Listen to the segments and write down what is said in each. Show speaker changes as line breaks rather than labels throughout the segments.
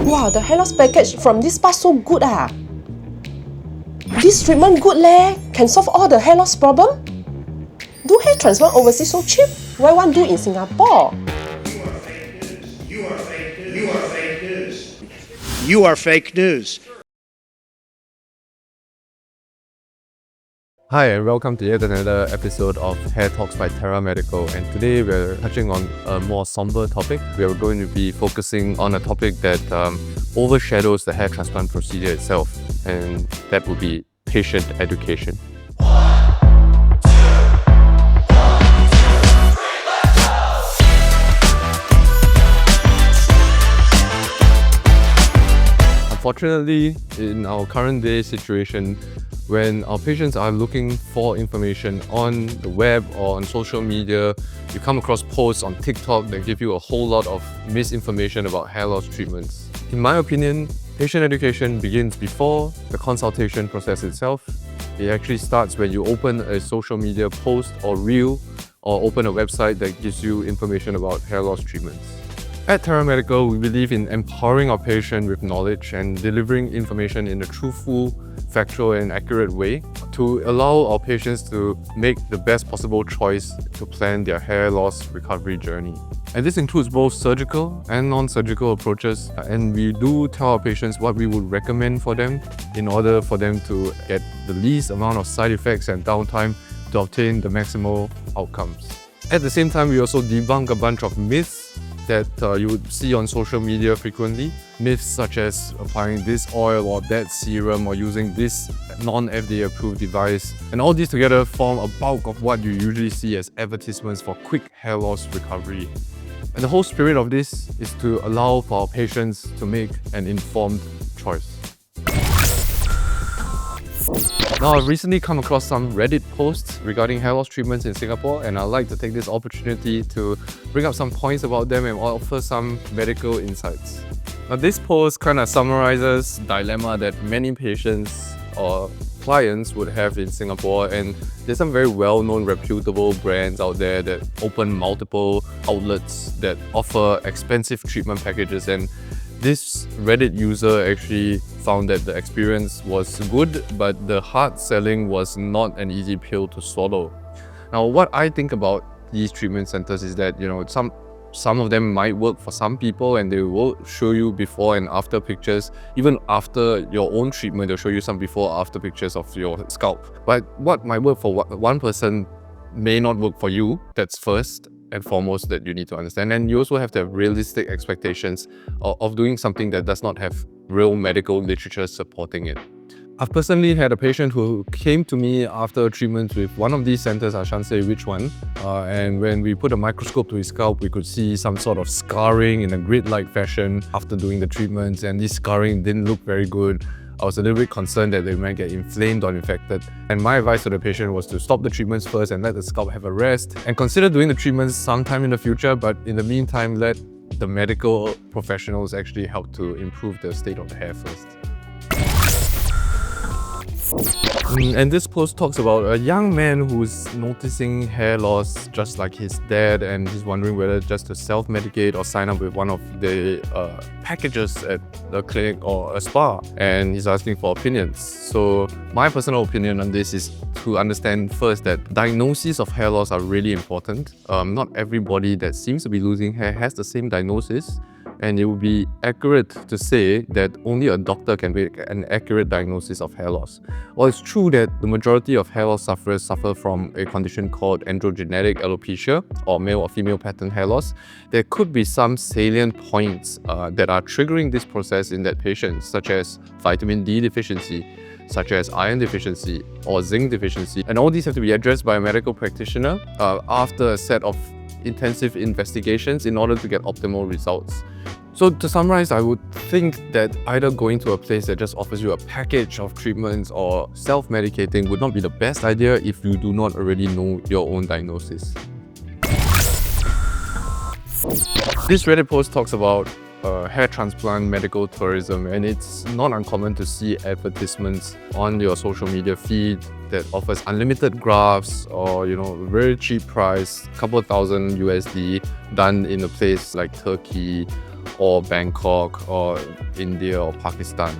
Wow, the hair loss package from this spa so good ah. This treatment good leh, can solve all the hair loss problem. Do hair transplant overseas so cheap? Why one do in Singapore?
You are fake news. You are fake news. You are fake news.
Hi and welcome to yet another episode of Hair Talks by Terra Medical, and today we're touching on a more somber topic. We are going to be focusing on a topic that overshadows the hair transplant procedure itself, and that would be patient education. Unfortunately, in our current day situation, when our patients are looking for information on the web or on social media, you come across posts on TikTok that give you a whole lot of misinformation about hair loss treatments. In my opinion, patient education begins before the consultation process itself. It actually starts when you open a social media post or reel, or open a website that gives you information about hair loss treatments. At Terra Medical, we believe in empowering our patient with knowledge and delivering information in a truthful, factual and accurate way to allow our patients to make the best possible choice to plan their hair loss recovery journey. And this includes both surgical and non-surgical approaches, and we do tell our patients what we would recommend for them in order for them to get the least amount of side effects and downtime to obtain the maximal outcomes. At the same time, we also debunk a bunch of myths that you would see on social media frequently. Myths such as applying this oil or that serum or using this non-FDA approved device. And all these together form a bulk of what you usually see as advertisements for quick hair loss recovery. And the whole spirit of this is to allow for our patients to make an informed choice. Now, I've recently come across some Reddit posts regarding hair loss treatments in Singapore, and I'd like to take this opportunity to bring up some points about them and offer some medical insights. Now, this post kind of summarizes the dilemma that many patients or clients would have in Singapore, and there's some very well-known reputable brands out there that open multiple outlets that offer expensive treatment packages, and this Reddit user actually found that the experience was good, but the hard selling was not an easy pill to swallow. Now, what I think about these treatment centers is that, some of them might work for some people and they will show you before and after pictures. Even after your own treatment, they'll show you some before or after pictures of your scalp. But what might work for one person may not work for you. That's first and foremost that you need to understand. And you also have to have realistic expectations of doing something that does not have real medical literature supporting it. I've personally had a patient who came to me after a treatment with one of these centers, I shan't say which one, and when we put a microscope to his scalp, we could see some sort of scarring in a grid-like fashion after doing the treatments, and this scarring didn't look very good. I was a little bit concerned that they might get inflamed or infected. And my advice to the patient was to stop the treatments first and let the scalp have a rest, and consider doing the treatments sometime in the future, but in the meantime, let the medical professionals actually help to improve the state of the hair first. And this post talks about a young man who's noticing hair loss just like his dad, and he's wondering whether just to self-medicate or sign up with one of the packages at the clinic or a spa, and he's asking for opinions. So my personal opinion on this is to understand first that diagnoses of hair loss are really important. Not everybody that seems to be losing hair has the same diagnosis, and it would be accurate to say that only a doctor can make an accurate diagnosis of hair loss. While it's true that the majority of hair loss sufferers suffer from a condition called androgenetic alopecia, or male or female pattern hair loss, there could be some salient points that are triggering this process in that patient, such as vitamin D deficiency, such as iron deficiency or zinc deficiency. And all these have to be addressed by a medical practitioner after a set of intensive investigations in order to get optimal results. So to summarize, I would think that either going to a place that just offers you a package of treatments or self-medicating would not be the best idea if you do not already know your own diagnosis. This Reddit post talks about hair transplant medical tourism, and it's not uncommon to see advertisements on your social media feed that offers unlimited grafts or very cheap price, couple thousand USD, done in a place like Turkey or Bangkok or India or Pakistan.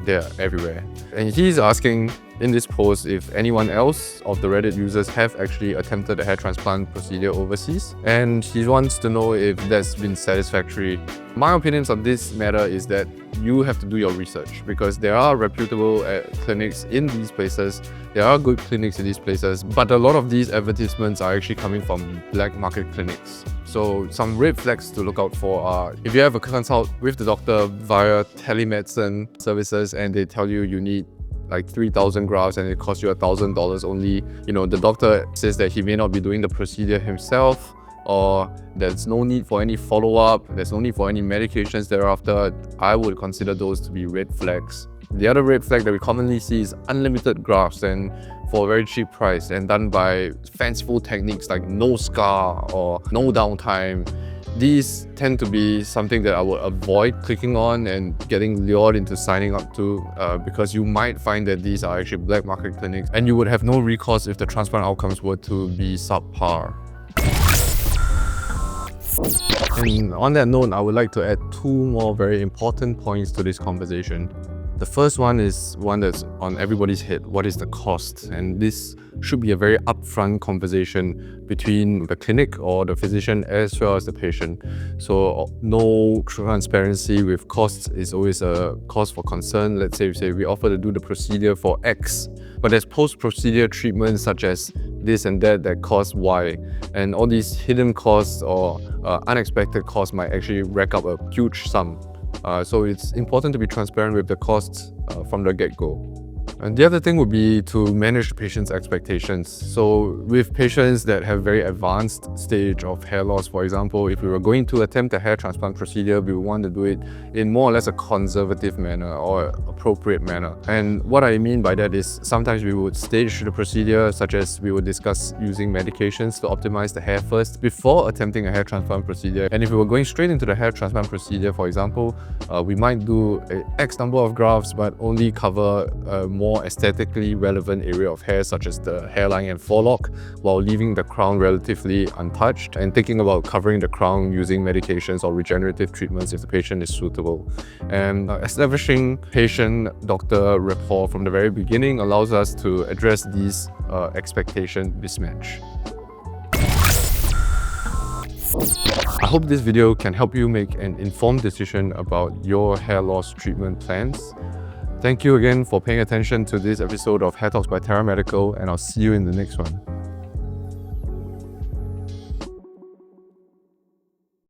They're everywhere. And he's asking in this post if anyone else of the Reddit users have actually attempted a hair transplant procedure overseas, and he wants to know if that's been satisfactory. My opinions on this matter is that you have to do your research, because there are reputable clinics in these places, there are good clinics in these places, but a lot of these advertisements are actually coming from black market clinics. So some red flags to look out for are if you have a consult with the doctor via telemedicine services and they tell you you need like 3,000 grafts and it costs you $1,000 only. You know, the doctor says that he may not be doing the procedure himself, or there's no need for any follow-up, there's no need for any medications thereafter. I would consider those to be red flags. The other red flag that we commonly see is unlimited grafts and for a very cheap price and done by fanciful techniques like no scar or no downtime. These tend to be something that I would avoid clicking on and getting lured into signing up to, because you might find that these are actually black market clinics and you would have no recourse if the transplant outcomes were to be subpar. And on that note, I would like to add two more very important points to this conversation. The first one is one that's on everybody's head. What is the cost? And this should be a very upfront conversation between the clinic or the physician as well as the patient. So no transparency with costs is always a cause for concern. Let's say we offer to do the procedure for X, but there's post-procedure treatments such as this and that cost Y. And all these hidden costs or unexpected costs might actually rack up a huge sum. So it's important to be transparent with the costs from the get-go. And the other thing would be to manage the patient's expectations. So with patients that have very advanced stage of hair loss, for example, if we were going to attempt a hair transplant procedure, we would want to do it in more or less a conservative manner or appropriate manner. And what I mean by that is sometimes we would stage the procedure, such as we would discuss using medications to optimize the hair first before attempting a hair transplant procedure. And if we were going straight into the hair transplant procedure, for example, we might do X number of grafts but only cover more aesthetically relevant area of hair, such as the hairline and forelock, while leaving the crown relatively untouched, and thinking about covering the crown using medications or regenerative treatments if the patient is suitable. And establishing patient-doctor rapport from the very beginning allows us to address these expectation mismatch. I hope this video can help you make an informed decision about your hair loss treatment plans. Thank you again for paying attention to this episode of Hair Talks by Terra Medical, and I'll see you in the next one.